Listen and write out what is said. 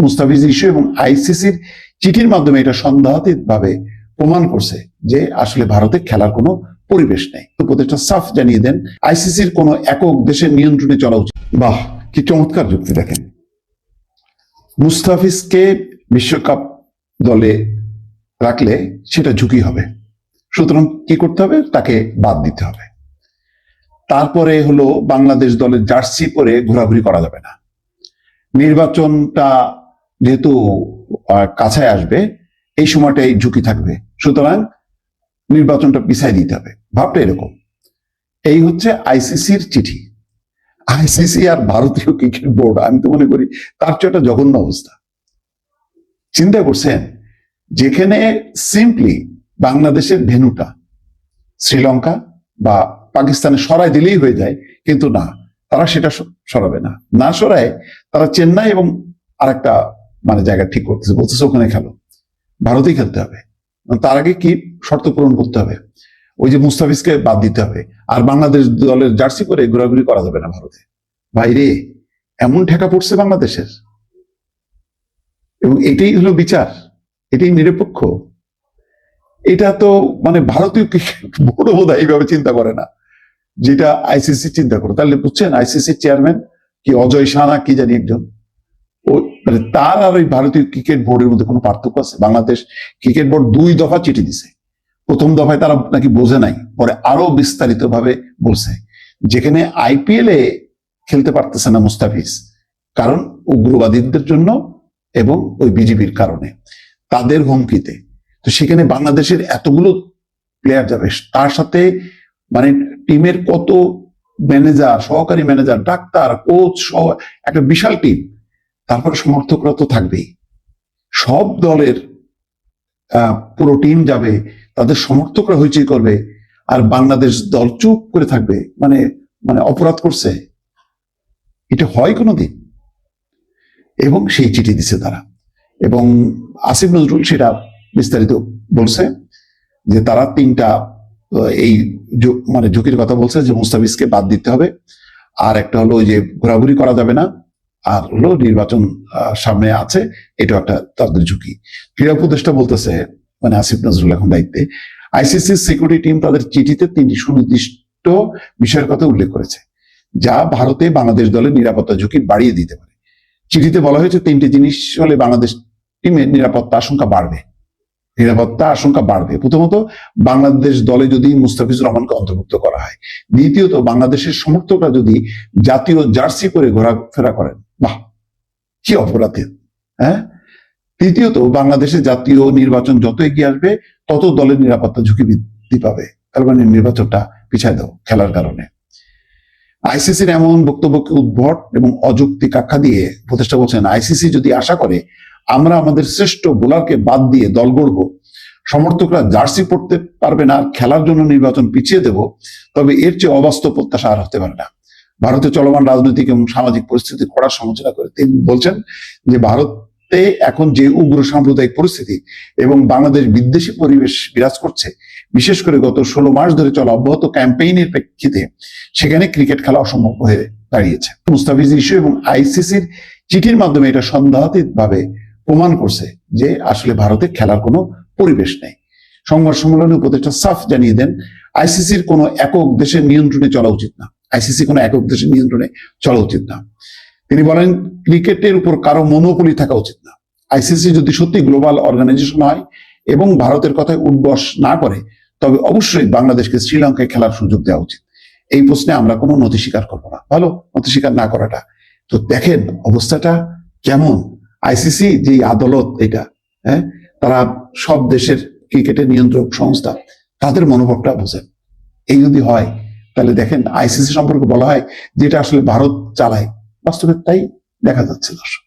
Mustafiz issue এবং আইসিসির চিঠির মাধ্যমে এটা সন্দেহাতীত ভাবে প্রমাণ করছে যে আসলে ভারতে খেলার কোনো পরিবেশ নেই। উপদেষ্টা সাফ জানিয়ে দেন আইসিসির কোনো একক দেশের নিয়ন্ত্রণে চলা উচিত। বাহ, কি চমৎকার যুক্তি! দেখেন, মুস্তাফিজকে বিশ্বকাপ দলে রাখলে সেটা ঝুঁকি হবে, সুতরাং কি করতে হবে? তাকে বাদ দিতে হবে। তারপরে হলো বাংলাদেশ দলের জার্সি পরে ঘোরাঘুরি করা যাবে না। নির্বাচনটা যেহেতু কাছে আসবে, এই সময়টাই ঝুঁকি থাকবে, সুতরাং নির্বাচনটা পিছাই দিতে হবে। ভাবটা এরকম। এই হচ্ছে আইসিসির চিঠি। আইসিসি আর ভারতীয় ক্রিকেট বোর্ড, আমি তো মনে করি তার চেয়ে একটা জঘন্য অবস্থা। চিন্তা করছেন, যেখানে সিম্পলি বাংলাদেশের ভেন্যুটা শ্রীলঙ্কা বা পাকিস্তানে সরাই দিলেই হয়ে যায়, কিন্তু না, তারা সেটা সরাবে না। না সরায় তারা চেন্নাই এবং আরেকটা জায়গা ঠিক করতেছে, বলতেছে ওখানে খেলো, ভারতেই খেলতে হবে। তার আগে কি শর্ত পূরণ করতে হবে? ওই যে মুস্তাফিজকে বাদ দিতে হবে, আর বাংলাদেশ দলের জার্সি পরে ঘোরাঘুরি করা যাবে না ভারতে। বাইরে এমন ঠেকা পড়ছে বাংলাদেশের, এবং এটাই হলো বিচার, এটাই নিরপেক্ষ। এটা তো ভারতীয় ক্রিকেট বোর্ড বোধহয় এইভাবে চিন্তা করে না, যেটা আইসিসি চিন্তা করে। তাহলে বুঝছেন, আইসিসি চেয়ারম্যান কি অজয় শাহ কি জানি একজন, ও তার আর ওই ভারতীয় ক্রিকেট বোর্ডের মধ্যে কোনো পার্থক্য আছে? বাংলাদেশ ক্রিকেট বোর্ড 2 দফা চিঠি দিছে। প্রথম দফায় তারা নাকি বোঝে নাই, পরে আরো বিস্তারিত ভাবে বলছে, যেখানে আইপিএল এ খেলতে পারতেছে না মুস্তাফিজ, কারণ উগ্রবাদীদের জন্য এবং ওই বিজেপির কারণে, তাদের হুমকিতে। তো সেখানে বাংলাদেশের এতগুলো প্লেয়ার যাবে, তার সাথে টিমের কত ম্যানেজার, সহকারী ম্যানেজার, ডাক্তার, কোচ সহ একটা বিশাল টিম। তারপরে সমর্থকরা তো থাকবেই, সব দলের পুরো টিম যাবে, তাদের সমর্থকরা হইচই করবে, আর বাংলাদেশ দল চুপ করে থাকবে। অপরাধ করছে, এটা হয় কোনোদিন? এবং সেই চিঠি দিছে তারা, এবং আসিফ নজরুল সেটা বিস্তারিত বলছে যে তারা 3টা এই ঝুঁকির কথা বলছে, যে মুস্তাফিজকে বাদ দিতে হবে, আর একটা হলো ওই যে ঘোরাঘুরি করা যাবে না, আর হলো নির্বাচন সামনে আছে, এটা একটা তাদের ঝুঁকি। ক্রীড়া উপদেষ্টা বলতেছে, আসিফ নজরুল এখন দায়িত্বে, আইসিসি সিকিউরিটি টিম তাদের চিঠিতে 3টি সুনির্দিষ্ট বিষয়ের কথা উল্লেখ করেছে, যা ভারতে বাংলাদেশ দলের নিরাপত্তা ঝুঁকি বাড়িয়ে দিতে পারে। চিঠিতে বলা হয়েছে 3টি জিনিস হলে বাংলাদেশ টিমের নিরাপত্তা আশঙ্কা বাড়বে। প্রথমত, বাংলাদেশ দলে যদি মুস্তাফিজুর রহমানকে অন্তর্ভুক্ত করা হয়। দ্বিতীয়ত, বাংলাদেশের সমর্থকরা যদি জাতীয় জার্সি পরে ঘোরাফেরা করেন, বাহ কি অপরাধী! হ্যাঁ। তৃতীয়ত, বাংলাদেশের জাতীয় নির্বাচন যত এগিয়ে আসবে, তত দলের নিরাপত্তা ঝুঁকি বৃদ্ধি পাবে। তার নির্বাচনটা পিছায় দাও খেলার কারণে। আইসিসির এমন বক্তব্যকে উদ্ভট এবং অযৌক্তিক আখ্যা দিয়ে উপদেষ্টা বলছেন, আইসিসি যদি আশা করে আমরা আমাদের শ্রেষ্ঠ বোলারকে বাদ দিয়ে দল গড়ব, সমর্থকরা জার্সি পড়তে পারবে না, খেলার জন্য নির্বাচন পিছিয়ে দেব, তবে এর চেয়ে অবাস্তব প্রত্যাশা আর হতে পারে না। ভারতে চলমান রাজনৈতিক এবং সামাজিক পরিস্থিতি কড়া সমালোচনা করে তিনি বলছেন যে ভারতে এখন যে উগ্র সাম্প্রদায়িক পরিস্থিতি এবং বাংলাদেশ বিদ্বেষী পরিবেশ বিরাজ করছে, বিশেষ করে গত 16 মাস ধরে চলা অব্যাহত ক্যাম্পেইনের প্রেক্ষিতে, সেখানে ক্রিকেট খেলা অসম্ভব হয়ে দাঁড়িয়েছে। মুস্তাফিজ ইস্যু এবং আইসিসির চিঠির মাধ্যমে এটা সন্দেহাতীত ভাবে প্রমাণ করছে যে আসলে ভারতে খেলার কোনো পরিবেশ নেই। সংবাদ সম্মেলনে উপদেষ্টা সাফ জানিয়ে দেন আইসিসির কোনো একক দেশের নিয়ন্ত্রণে চলা উচিত না। তিনি বলেন, ক্রিকেটের উপর কারো মনোপলি থাকা উচিত না। আইসিসি যদি সত্যি গ্লোবাল অর্গানাইজেশন হয় এবং ভারতের কথায় উঠবস না করে, তবে অবশ্যই বাংলাদেশকে শ্রীলঙ্কায় খেলার সুযোগ দেওয়া উচিত। এই প্রশ্নে আমরা কোনো নথি স্বীকার করবো না। ভালো, নথি স্বীকার না করাটা। তো দেখেন অবস্থাটা কেমন। আইসিসি যে আদালত, এটা তারা সব দেশের ক্রিকেটের নিয়ন্ত্রক সংস্থা, তাদের মনোভাবটা বোঝেন। এই যদি হয়, তাহলে দেখেন আইসিসি সম্পর্কে বলা হয় যেটা আসলে ভারত চালায়, বাস্তবে তাই দেখা যাচ্ছে দর্শক।